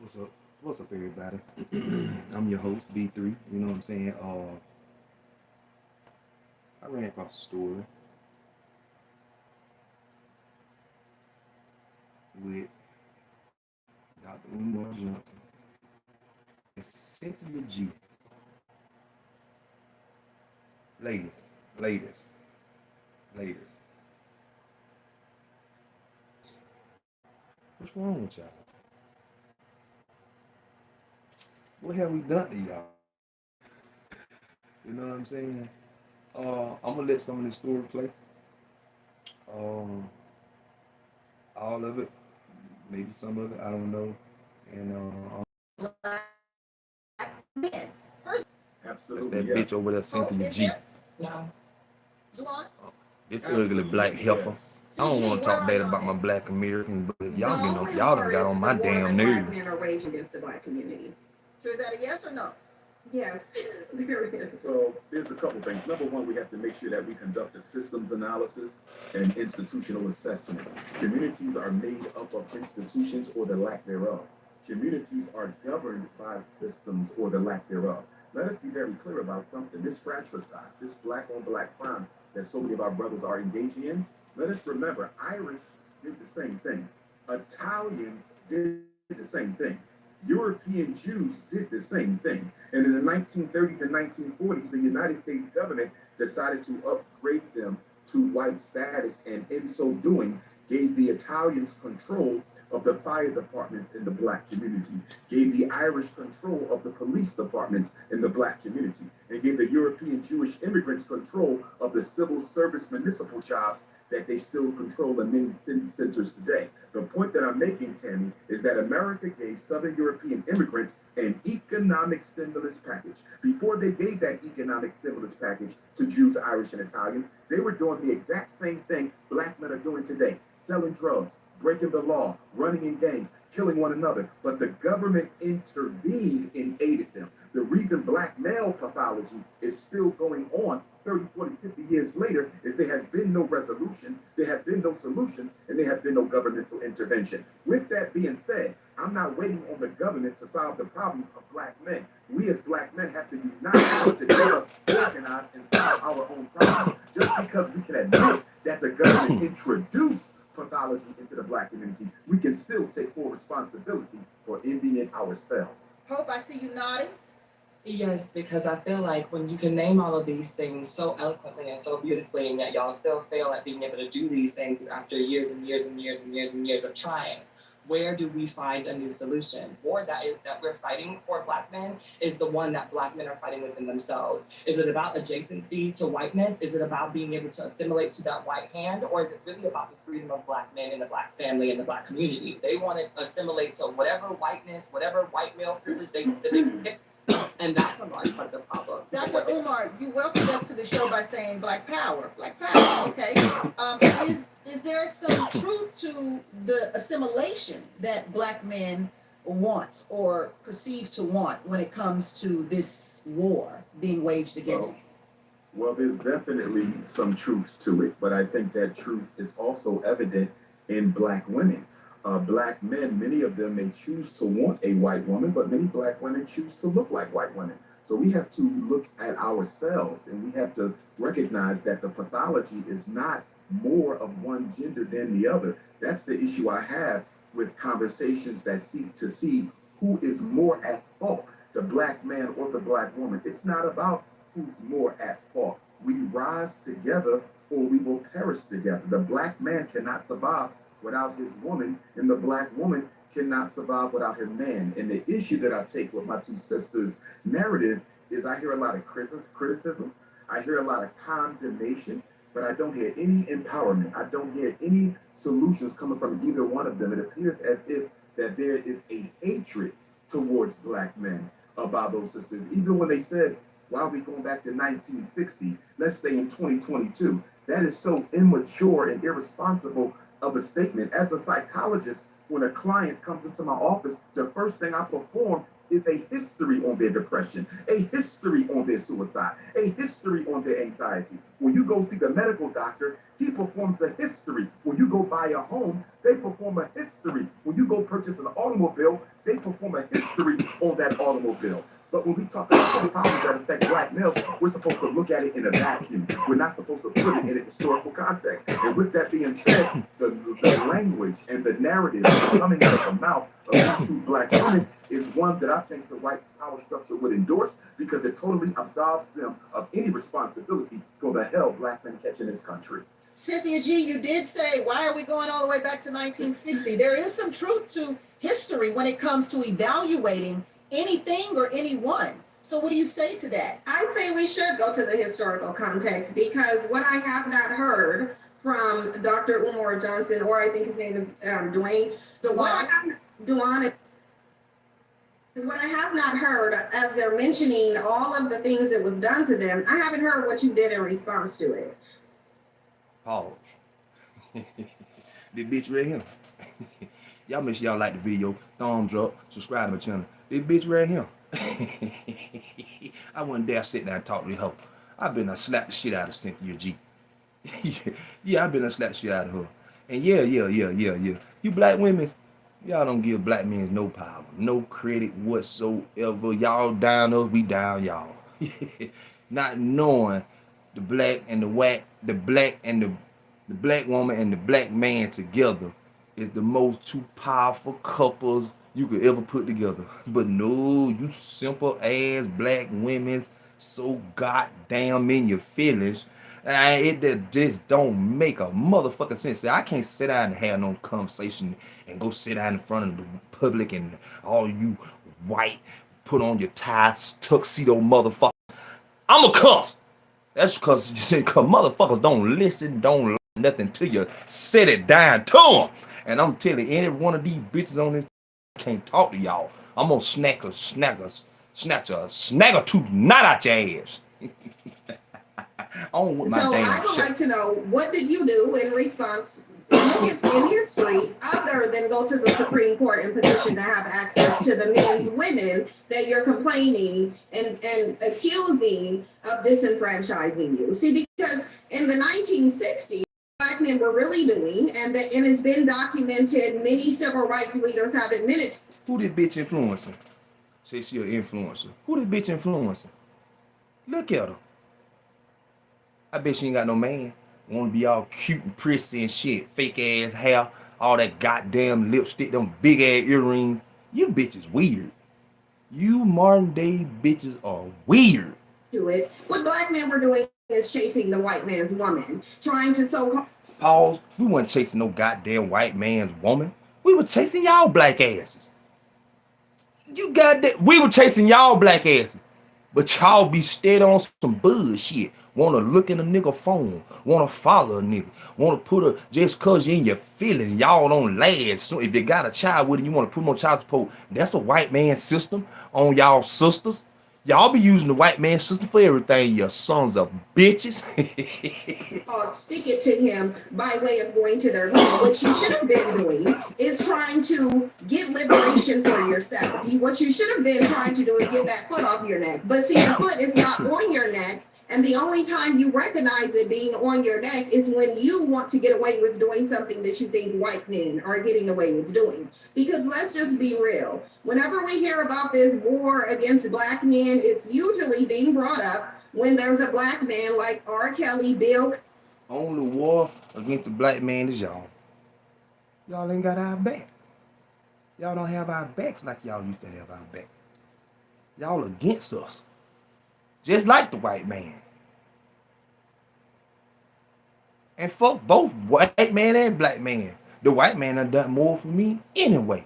What's up? What's up, everybody? I'm your host, B3. You know what I'm saying? I ran across a story with Dr. Umar Johnson and Cynthia G. Ladies, ladies, ladies. What's wrong with y'all? What have we done to y'all? You know what I'm saying? I'm gonna let some of this story play. Um, all of it, maybe some of it, I don't know. And Men. First, that's that bitch over there, Cynthia G. no. Go on. This ugly black heifer. I don't want to talk bad about my black American, but y'all done got on my damn nerves. Men are raging against the black community. So is that a yes or no? Yes, there it is. So there's a couple things. Number one, we have to make sure that we conduct a systems analysis and institutional assessment. Communities are made up of institutions or the lack thereof. Communities are governed by systems or the lack thereof. Let us be very clear about something. This fratricide, this black on black crime that so many of our brothers are engaging in, let us remember Irish did the same thing. Italians did the same thing. European Jews did the same thing. And in the 1930s and 1940s, the United States government decided to upgrade them to white status, and in so doing, gave the Italians control of the fire departments in the black community, gave the Irish control of the police departments in the black community, and gave the European Jewish immigrants control of the civil service municipal jobs that they still control in many city centers today. The point that I'm making, Tammy, is that America gave Southern European immigrants an economic stimulus package. Before they gave that economic stimulus package to Jews, Irish, and Italians, they were doing the exact same thing black men are doing today, selling drugs, breaking the law, running in gangs, killing one another. But the government intervened and aided them. The reason black male pathology is still going on 30, 40, 50 years later is there has been no resolution, there have been no solutions, and there have been no governmental intervention. With that being said, I'm not waiting on the government to solve the problems of black men. We as black men have to unite, come together, organize, and solve our own problems. Just because we can admit that the government introduced pathology into the black community, we can still take full responsibility for ending it ourselves. Hope, I see you nodding. Yes, because I feel like when you can name all of these things so eloquently and so beautifully, and yet y'all still fail at being able to do these things after years and years and years and years and years of trying, where do we find a new solution? War that we're fighting for black men is the one that black men are fighting within themselves. Is it about adjacency to whiteness? Is it about being able to assimilate to that white hand? Or is it really about the freedom of black men and the black family and the black community? They want to assimilate to whatever whiteness, whatever white male privilege they can get. And that's a large part of the problem. Dr. Umar, you welcomed us to the show by saying Black Power. Black Power, okay. Is there some truth to the assimilation that black men want or perceive to want when it comes to this war being waged against you? Well, there's definitely some truth to it, but I think that truth is also evident in black women. Black men, many of them may choose to want a white woman, but many black women choose to look like white women. So we have to look at ourselves and we have to recognize that the pathology is not more of one gender than the other. That's the issue I have with conversations that seek to see who is more at fault, the black man or the black woman. It's not about who's more at fault. We rise together or we will perish together. The black man cannot survive without his woman, and the black woman cannot survive without her man. And the issue that I take with my two sisters' narrative is I hear a lot of criticism, I hear a lot of condemnation, but I don't hear any empowerment. I don't hear any solutions coming from either one of them. It appears as if that there is a hatred towards black men by those sisters. Even when they said, why are we going back to 1960? Let's stay in 2022. That is so immature and irresponsible of a statement. As a psychologist, when a client comes into my office, the first thing I perform is a history on their depression, a history on their suicide, a history on their anxiety. When you go see the medical doctor, he performs a history. When you go buy a home, they perform a history. When you go purchase an automobile, they perform a history on that automobile. But when we talk about the problems that affect Black males, we're supposed to look at it in a vacuum. We're not supposed to put it in a historical context. And with that being said, the language and the narrative coming out of the mouth of these two Black women is one that I think the white power structure would endorse, because it totally absolves them of any responsibility for the hell Black men catch in this country. Cynthia G, you did say, why are we going all the way back to 1960? There is some truth to history when it comes to evaluating anything or anyone. So what do you say to that? I say we should go to the historical context, because what I have not heard from Dr. Umar Johnson, or I think his name is Dwayne, what I have not heard, as they're mentioning all of the things that was done to them, I haven't heard what you did in response to it. Pause. This bitch right here. Y'all make sure y'all like the video, thumbs up, subscribe to my channel. This bitch right here. I wouldn't dare sit down and talk to this hoe. I've been slap the shit out of Cynthia G. Yeah, I've been slap the shit out of her. And yeah. You Black women, y'all don't give Black men no power, no credit whatsoever. Y'all down us, we down y'all. Not knowing the black and the white, the black and the Black woman and the Black man together is the most two powerful couples you could ever put together. But no, you simple ass Black women's so goddamn in your feelings. It just don't make a motherfucking sense. I can't sit down and have no conversation and go sit down in front of the public and all you white put on your tie tuxedo motherfucker. I'm a cuss. That's because motherfuckers don't listen, don't learn nothing to you. Set it down to them. And I'm telling you, any one of these bitches on this can't talk to y'all. I'm gonna snatch a snagger tooth not out your ass. On with my So damn I would shit. like to know, what did you do in response in history other than go to the Supreme Court and petition to have access to the men's women that you're complaining and accusing of disenfranchising you? See, because in the 1960s, Black men were really doing, and it's been documented, many civil rights leaders have admitted. Who this bitch influencing? Say she an influencer. Who this bitch influencing? Look at her. I bet she ain't got no man. Wanna be all cute and prissy and shit. Fake ass hair, all that goddamn lipstick, them big ass earrings. You bitches weird. You modern day bitches are weird. To it. What Black men were doing is chasing the white man's woman, trying to Pause. We wasn't chasing no goddamn white man's woman. We were chasing y'all Black asses. You got that? We were chasing y'all Black asses. But y'all be steady on some bullshit. Wanna look in a nigga phone. Wanna follow a nigga. Wanna put a, just cause you in your feelings, y'all don't last. So if you got a child with it, you wanna put more child support. That's a white man system on y'all sisters. Y'all be using the white man system for everything, you sons of bitches. stick it to him by way of going to their home. What you should have been doing is trying to get liberation for yourself. What you should have been trying to do is get that foot off your neck. But see, the foot is not on your neck. And the only time you recognize it being on your neck is when you want to get away with doing something that you think white men are getting away with doing. Because let's just be real. Whenever we hear about this war against Black men, it's usually being brought up when there's a Black man like R. Kelly, Bill. Only war against the Black man is y'all. Y'all ain't got our back. Y'all don't have our backs like y'all used to have our back. Y'all against us. Just like the white man. And fuck both white man and Black man. The white man done done more for me anyway.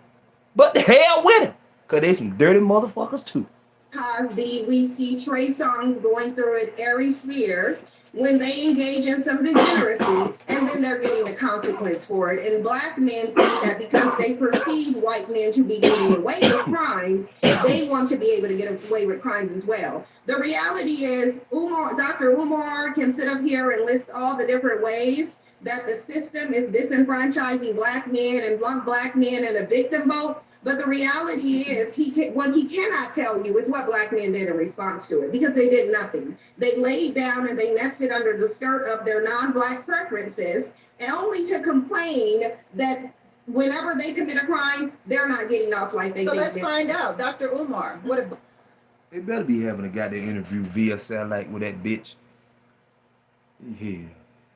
But the hell with him. Cause they some dirty motherfuckers too. Cosby, we see Trey Songz going through it, Ari Spears, when they engage in some degeneracy, and then they're getting a consequence for it. And Black men think that because they perceive white men to be getting away with crimes, they want to be able to get away with crimes as well. The reality is, Dr. Umar can sit up here and list all the different ways that the system is disenfranchising Black men and Black men in a victim vote. But the reality is, what he cannot tell you is what black men did in response to it, because they did nothing. They laid down and they nested under the skirt of their non-black preferences, and only to complain that whenever they commit a crime, they're not getting off like they So think. let's find out, Dr. Umar. What if They better be having a goddamn interview via satellite with that bitch. Yeah,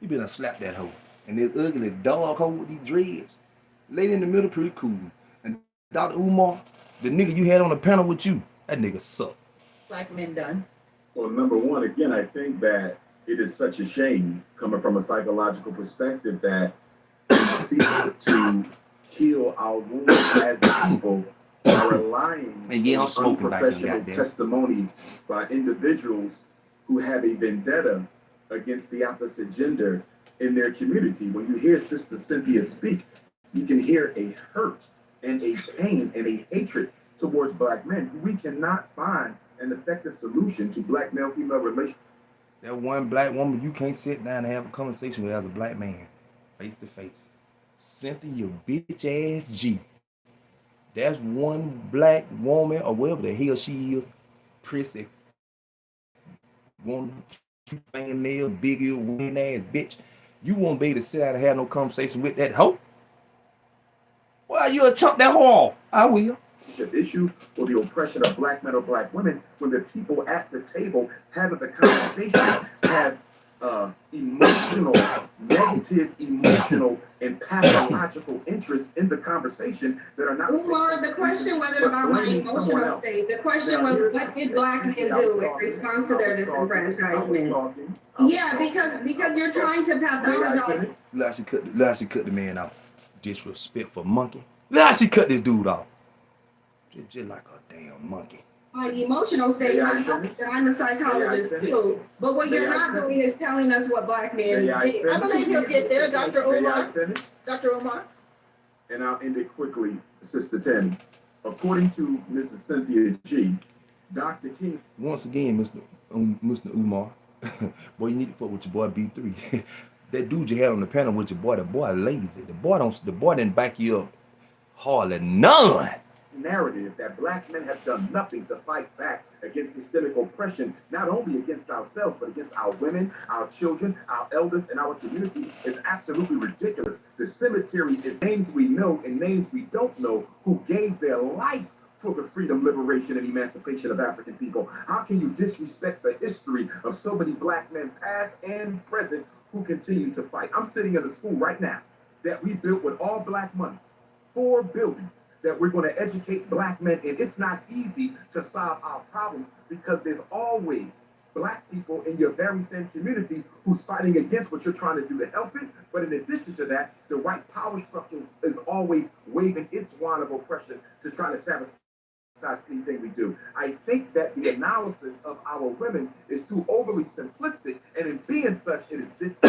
you better slap that hoe. And this ugly dog hoe with these dreads. Lady in the middle, pretty cool. And Dr. Umar, the nigga you had on the panel with you, that nigga suck. black men done? Well, number one, again, I think that it is such a shame coming from a psychological perspective that we seek to heal our wounds as a people by relying And yeah, I'm on smoking back there, unprofessional goddamn. testimony by individuals who have a vendetta against the opposite gender in their community. When you hear Sister Cynthia speak, you can hear a hurt and a pain and a hatred towards black men. We cannot find an effective solution to black male-female relations. That one black woman you can't sit down and have a conversation with as a black man, face to face. Cynthia bitch ass G. That's one black woman or whatever the hell she is, prissy, one fingernail, big ear, wing ass bitch. You won't be able to sit down and have no conversation with that hoe. Why you chunk that hoe off? I will. Issues or the oppression of black men or black women when the people at the table having the conversation have negative emotional and pathological interest in the conversation that are not. Umar, the question wasn't about my emotional state. The question was, what did black men do in response to their disenfranchisement? Yeah, because you're trying to pathologize. Look how she cut the man off. Disrespectful monkey. Look how she cut this dude off. Just like a damn monkey. My emotional state, I know that I'm a psychologist too. But what you're not doing is telling us what black men did. I believe he'll get there, Dr. Umar. Dr. Umar. And I'll end it quickly, Sister Tammy. According to Mrs. Cynthia G, Dr. King. Once again, Mr. Umar, boy, you need to fuck with your boy B3. That dude you had on the panel with your boy, the boy lazy. The boy didn't back you up hardly none. Narrative that black men have done nothing to fight back against systemic oppression, not only against ourselves, but against our women, our children, our elders, and our community is absolutely ridiculous. The cemetery is names we know and names we don't know who gave their life for the freedom, liberation, and emancipation of African people. How can you disrespect the history of so many black men, past and present, who continue to fight? I'm sitting in a school right now that we built with all black money, 4 buildings that we're going to educate black men in. It's not easy to solve our problems because there's always black people in your very same community who's fighting against what you're trying to do to help it. But in addition to that, the white power structure is always waving its wand of oppression to try to sabotage anything we do. I think that the analysis of our women is too overly simplistic, and in being such, it is this.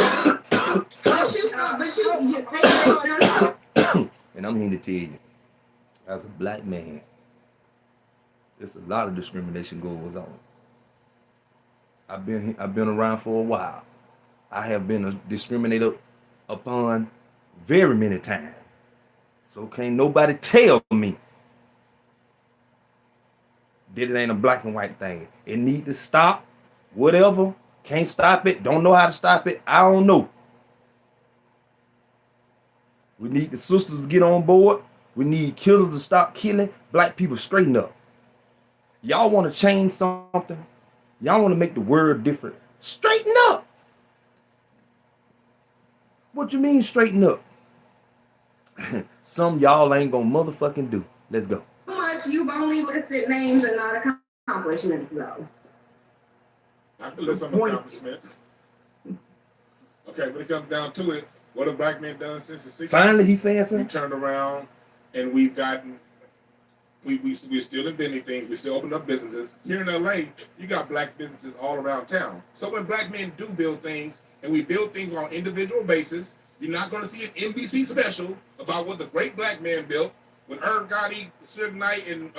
And I'm here to tell you, as a black man, there's a lot of discrimination goes on. I've been around for a while. I have been discriminated upon very many times. So can't nobody tell me that it ain't a black and white thing. It need to stop. Whatever. Can't stop it. Don't know how to stop it. I don't know. We need the sisters to get on board. We need killers to stop killing. Black people straighten up. Y'all want to change something? Y'all want to make the world different? Straighten up. What you mean straighten up? Some y'all ain't gonna motherfucking do. Let's go. How much you've only listed names and not accomplishments, though? I can list some accomplishments. Okay, when it comes down to it, what have black men done since the 60s? Finally, he's saying We something. turned around and we've gotten, we're still inventing things. We still open up businesses. Here in LA, you got black businesses all around town. So when black men do build things, and we build things on an individual basis, you're not going to see an NBC special about what the great black man built. When Irv Gotti, Suge Knight, and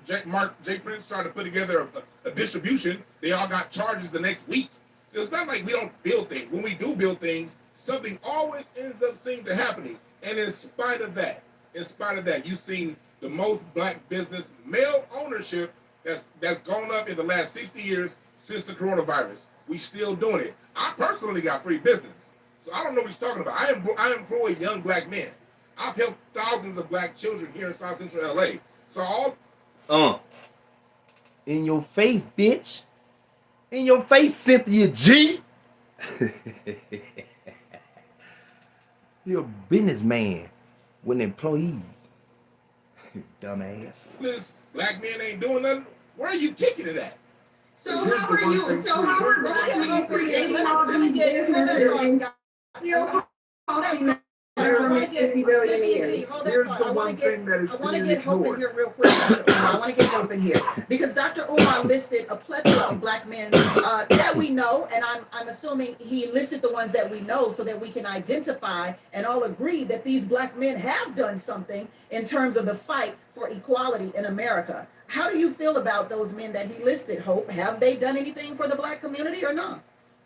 J. Prince tried to put together a distribution, they all got charges the next week. So it's not like we don't build things. When we do build things, something always ends up seeming to happening. And in spite of that, in spite of that, you've seen the most black business male ownership that's gone up in the last 60 years since the coronavirus. We still doing it. I personally got 3 businesses, so I don't know what you're talking about. I employ young black men. I've helped thousands of black children here in South Central LA. So all in your face, bitch. In your face, Cynthia G. You're a businessman with employees. Dumbass. this black men ain't doing nothing. Where are you kicking it at? So how are you? So how are black men creating all these businesses and still costing $50 billion a year? Here's the one thing that is I want to get Hope in here real quick. Dr. Umar. I want to get Hope in here because Dr. Umar listed a plethora of black men that we know, and I'm assuming he listed the ones that we know so that we can identify and all agree that these black men have done something in terms of the fight for equality in America. How do you feel about those men that he listed, Hope? Have they done anything for the black community or not?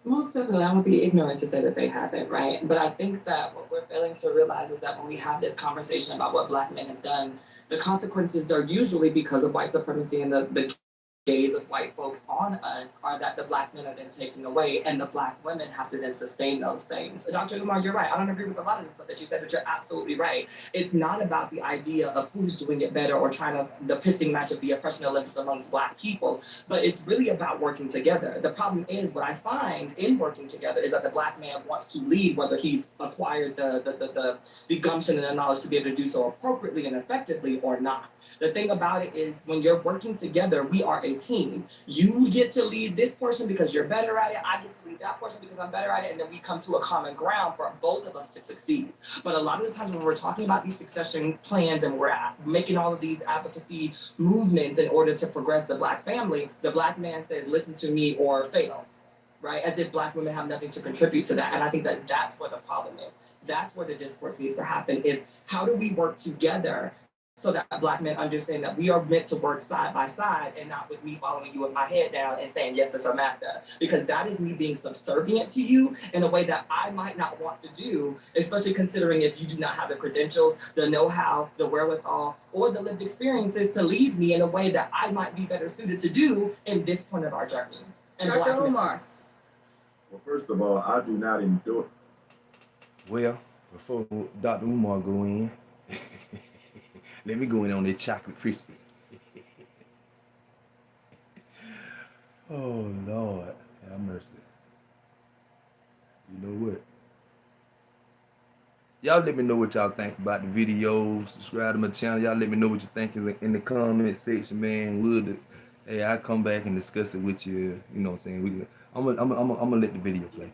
Most definitely, I would be ignorant to say that they haven't, right? But I think that what we're failing to realize is that when we have this conversation about what black men have done, the consequences are usually because of white supremacy and the gaze of white folks on us are that the black men are then taken away and the black women have to then sustain those things. Dr. Umar, you're right. I don't agree with a lot of the stuff that you said, but you're absolutely right. It's not about the idea of who's doing it better or trying to, the pissing match of the oppression Olympics amongst black people, but it's really about working together. The problem is what I find in working together is that the black man wants to lead, whether he's acquired the gumption and the knowledge to be able to do so appropriately and effectively or not. The thing about it is when you're working together, we are a team. You get to lead this portion because you're better at it. I get to lead that portion because I'm better at it. And then we come to a common ground for both of us to succeed. But a lot of the times when we're talking about these succession plans and we're making all of these advocacy movements in order to progress the black family, the black man says, listen to me or fail. Right? As if black women have nothing to contribute to that. And I think that that's where the problem is. That's where the discourse needs to happen is how do we work together so that black men understand that we are meant to work side by side and not with me following you with my head down and saying, yes, that's our master. Because that is me being subservient to you in a way that I might not want to do, especially considering if you do not have the credentials, the know-how, the wherewithal, or the lived experiences to lead me in a way that I might be better suited to do in this point of our journey. And Dr. black men. Umar. Well, first of all, I do not endorse. Well, before Dr. Umar go in, let me go in on that chocolate crispy. Oh, Lord, have mercy. You know what? Y'all let me know what y'all think about the video. Subscribe to my channel. Y'all let me know what you think in the comment section, man. Hey, I'll come back and discuss it with you. You know what I'm saying? I'm gonna let the video play.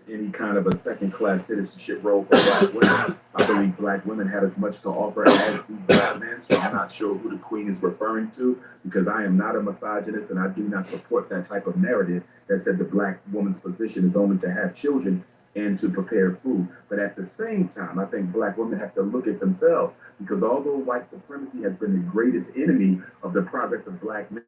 Any kind of a second-class citizenship role for black women. I believe black women have as much to offer as do black men, so I'm not sure who the queen is referring to because I am not a misogynist and I do not support that type of narrative that said the black woman's position is only to have children and to prepare food. But at the same time, I think black women have to look at themselves because although white supremacy has been the greatest enemy of the progress of black men,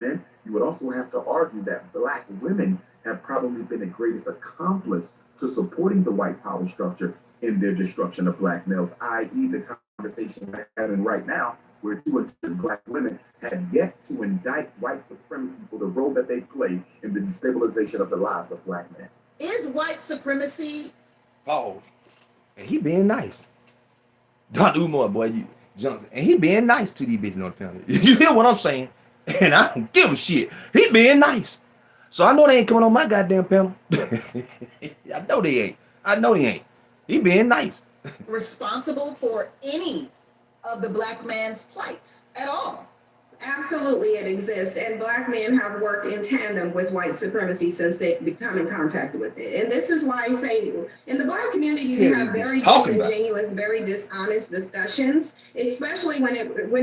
you would also have to argue that black women have probably been the greatest accomplice to supporting the white power structure in their destruction of black males, i.e. the conversation we're having right now, where 200 black women have yet to indict white supremacy for the role that they play in the destabilization of the lives of black men. Is white supremacy? Oh, and he being nice. Dr. Umar, boy, Johnson, and he being nice to these bitches on the panel. You hear what I'm saying? And I don't give a shit. He being nice. So I know they ain't coming on my goddamn panel. I know they ain't. He being nice. Responsible for any of the black man's plight at all. Absolutely, it exists, and black men have worked in tandem with white supremacy since they've come in contact with it. And this is why I say, in the black community, you have very disingenuous, very dishonest discussions, especially when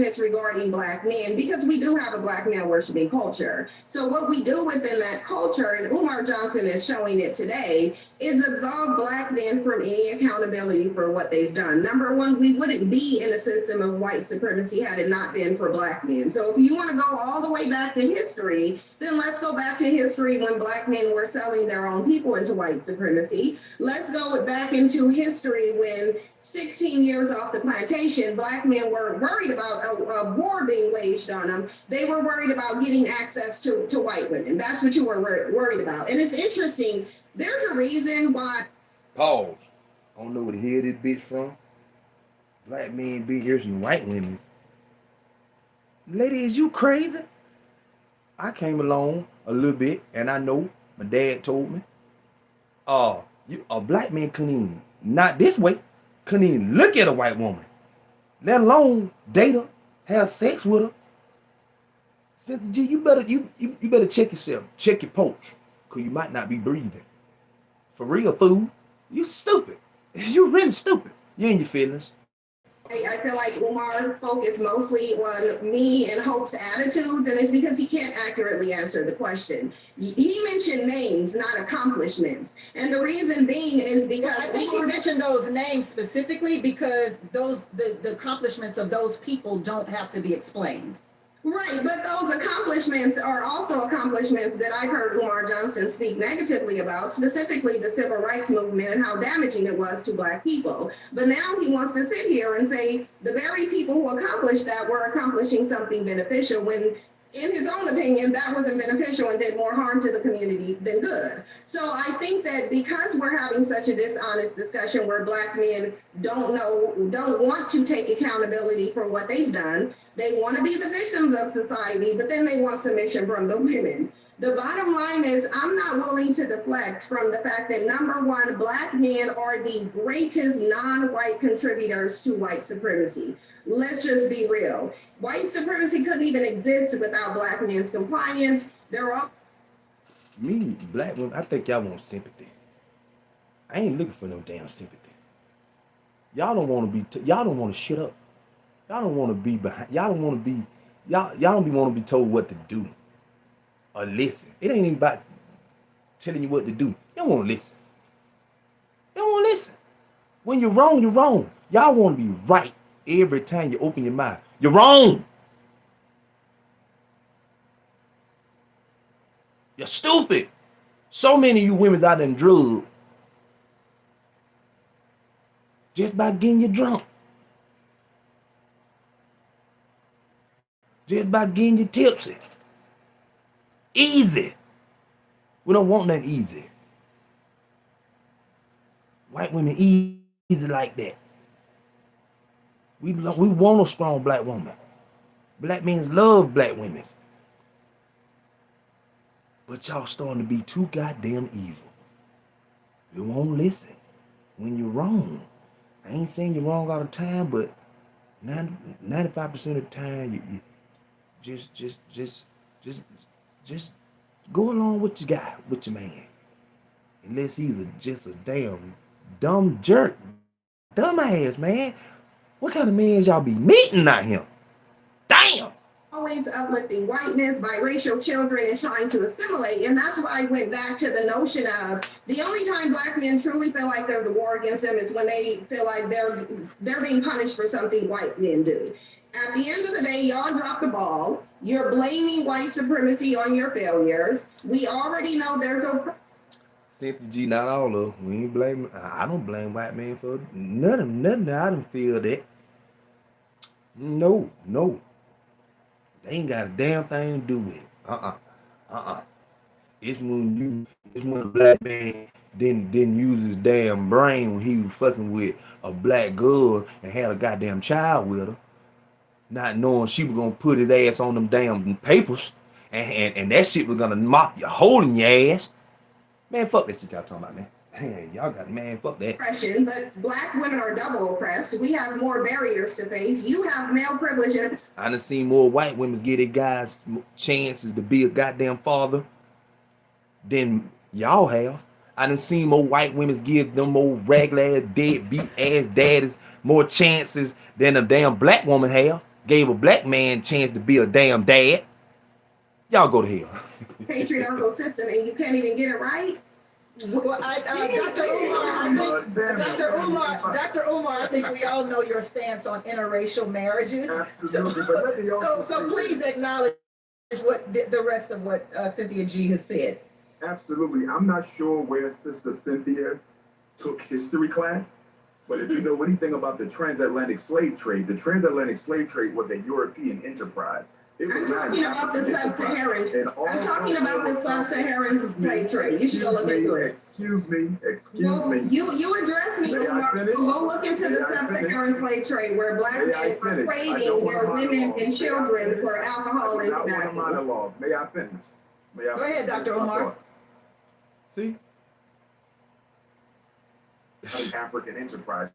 it's regarding black men, because we do have a black man worshiping culture. So what we do within that culture, and Umar Johnson is showing it today, is absolve black men from any accountability for what they've done. Number one, we wouldn't be in a system of white supremacy had it not been for black men. So So if you want to go all the way back to history, then let's go back to history when Black men were selling their own people into white supremacy. Let's go back into history when 16 years off the plantation, Black men weren't worried about a war being waged on them. They were worried about getting access to white women. That's what you were worried about. And it's interesting. There's a reason why. Pause. I don't know where to hear this bitch from. Black men be here some white women. Lady, is you crazy? I came along a little bit, and I know my dad told me, a black man couldn't even, not this way, couldn't even look at a white woman, let alone date her, have sex with her. Cynthia G, you better check yourself, check your pulse, cause you might not be breathing. For real, fool, you stupid. You really stupid. You in your feelings. I feel like Umar focused mostly on me and Hope's attitudes, and it's because he can't accurately answer the question. He mentioned names, not accomplishments. And the reason being is because I think he mentioned those names specifically because the accomplishments of those people don't have to be explained. Right, but those accomplishments are also accomplishments that I've heard Umar Johnson speak negatively about, specifically the civil rights movement and how damaging it was to Black people. But now he wants to sit here and say the very people who accomplished that were accomplishing something beneficial when, in his own opinion, that wasn't beneficial and did more harm to the community than good. So I think that because we're having such a dishonest discussion where Black men don't want to take accountability for what they've done, they want to be the victims of society, but then they want submission from the women. The bottom line is I'm not willing to deflect from the fact that, number one, Black men are the greatest non-white contributors to white supremacy. Let's just be real. White supremacy couldn't even exist without Black men's compliance. They're all. Me, black women, I think y'all want sympathy. I ain't looking for no damn sympathy. Y'all don't want to be, y'all don't want to shut up. Y'all don't want to be behind, y'all don't want to be, y'all don't want to be told what to do or listen. It ain't even about telling you what to do. You don't want to listen. You don't want to listen. When you're wrong, you're wrong. Y'all want to be right every time you open your mouth. You're wrong. You're stupid. So many of you women's out in drugs just by getting you drunk. Just by getting you tipsy. Easy. We don't want nothing easy. White women easy like that. We want a strong Black woman. Black men love Black women. But y'all starting to be too goddamn evil. You won't listen when you're wrong. I ain't saying you're wrong all the time, but 95% of the time you just go along with your guy, with your man. Unless he's just a damn dumb jerk. Dumbass, man. What kind of men y'all be meeting out here? Damn! Always uplifting whiteness, biracial children, and trying to assimilate. And that's why I went back to the notion of the only time Black men truly feel like there's a war against them is when they feel like they're being punished for something white men do. At the end of the day, y'all dropped the ball. You're blaming white supremacy on your failures. We already know there's a... Cynthia G, not all of them. We ain't blame. I don't blame white men for nothing. I don't feel that. No. They ain't got a damn thing to do with it. It's when a black man didn't use his damn brain when he was fucking with a black girl and had a goddamn child with her, not knowing she was gonna put his ass on them damn papers, and that shit was gonna mop your hole in your ass. Man, fuck that shit y'all talking about, man. Y'all got, man, fuck that. Oppression, but Black women are double oppressed. We have more barriers to face. You have male privilege. I done seen more white women get their guys chances to be a goddamn father than y'all have. I done seen more white women give them old regular ass deadbeat ass daddies more chances than a damn black woman have. Gave a black man chance to be a damn dad. Y'all go to hell. Patriarchal system, and you can't even get it right. Well, Dr. Umar, I think we all know your stance on interracial marriages. Absolutely, but let me also So please acknowledge what the rest of what Cynthia G has said. Absolutely. I'm not sure where Sister Cynthia took history class, but if you know anything about the transatlantic slave trade was a European enterprise. It was I'm not talking an about the African enterprise. sub-Saharans. And all I'm talking about the sub-Saharan slave trade. You should go look into it. Excuse me. Well, you address me, May I Umar. finish? Go look into May the I sub-Saharan slave trade where black May I men are finish? I trading don't their want to women monologue. and May I children finish? for alcohol I and do not want a tobacco. monologue. May I finish? May I Go ahead, finish Dr. my Umar. thought? See? An African enterprise.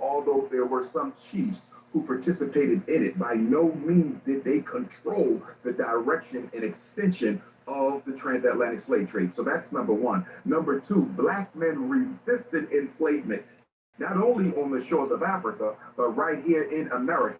Although there were some chiefs who participated in it, by no means did they control the direction and extension of the transatlantic slave trade. So that's number one. Number two, black men resisted enslavement, not only on the shores of Africa, but right here in America.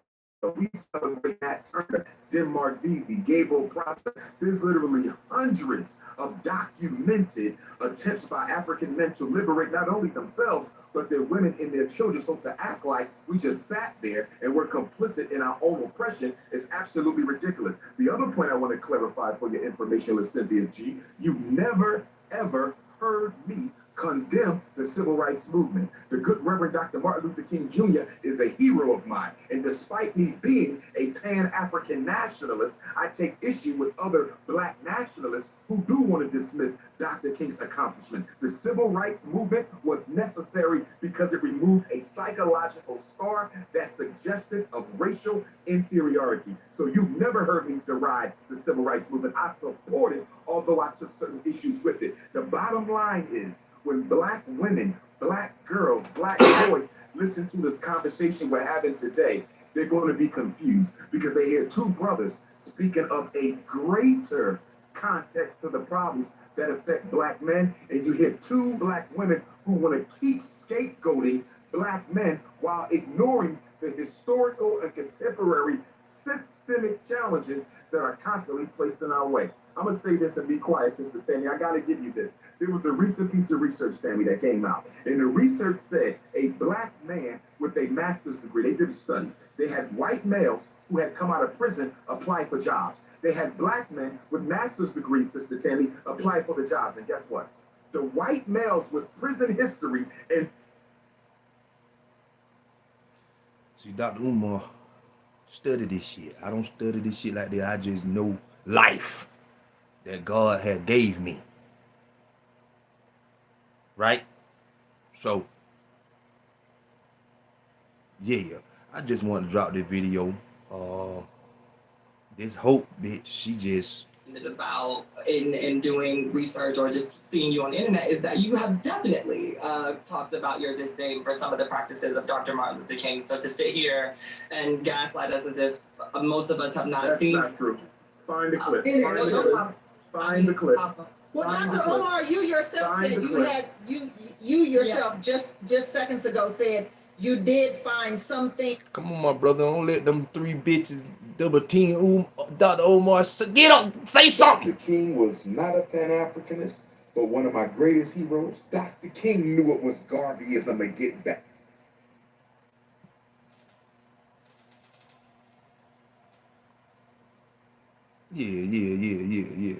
We celebrate Nat Turner, Denmark Vesey, Gabriel Prosper. There's literally hundreds of documented attempts by African men to liberate not only themselves, but their women and their children. So to act like we just sat there and we're complicit in our own oppression is absolutely ridiculous. The other point I want to clarify for your information, Cynthia G, you never, ever heard me condemn the civil rights movement. The good Reverend Dr. Martin Luther King Jr. is a hero of mine. And despite me being a Pan-African nationalist, I take issue with other black nationalists who do want to dismiss Dr. King's accomplishment. The civil rights movement was necessary because it removed a psychological scar that suggested of racial inferiority. So you've never heard me deride the civil rights movement. I support it, although I took certain issues with it. The bottom line is, when black women, black girls, black boys listen to this conversation we're having today, they're going to be confused because they hear two brothers speaking of a greater context to the problems that affect black men, and you hear two black women who want to keep scapegoating black men while ignoring the historical and contemporary systemic challenges that are constantly placed in our way. I'm going to say this and be quiet, Sister Tammy. I got to give you this. There was a recent piece of research, Tammy, that came out. And the research said a black man with a master's degree, they did a study. They had white males who had come out of prison apply for jobs. They had black men with master's degrees, Sister Tammy, apply for the jobs. And guess what? The white males with prison history and See, Dr. Umar study this shit. I don't study this shit like that. I just know life that God had gave me. Right? So, yeah, I just wanted to drop this video. This Hope bitch, she just about in doing research or just seeing you on the internet is that you have definitely talked about your disdain for some of the practices of Dr. Martin Luther King. So to sit here and gaslight us as if most of us have not seen. That's not true. Find the clip. Find the clip. Well, Find the Dr. clip. Omar, you yourself Find said the you clip. had you yourself just seconds ago said you did find something. come on, my brother. Don't let them three bitches double team Dr. Omar. Get up, say something. Dr. King was not a Pan-Africanist, but one of my greatest heroes. Dr. King knew it was Garveyism and get back. Yeah.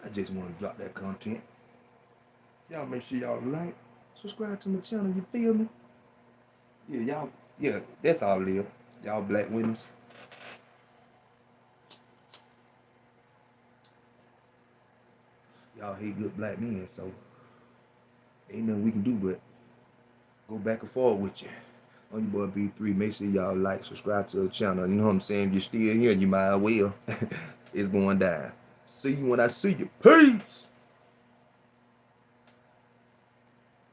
I just want to drop that content. Y'all make sure y'all like, subscribe to my channel, you feel me? Yeah, that's all it is. Y'all black winners. Y'all hate good black men, so ain't nothing we can do but go back and forth with you. On your boy B3, make sure y'all like, subscribe to the channel. You know what I'm saying? If you're still here, you might as well. It's going down. See you when I see you. Peace.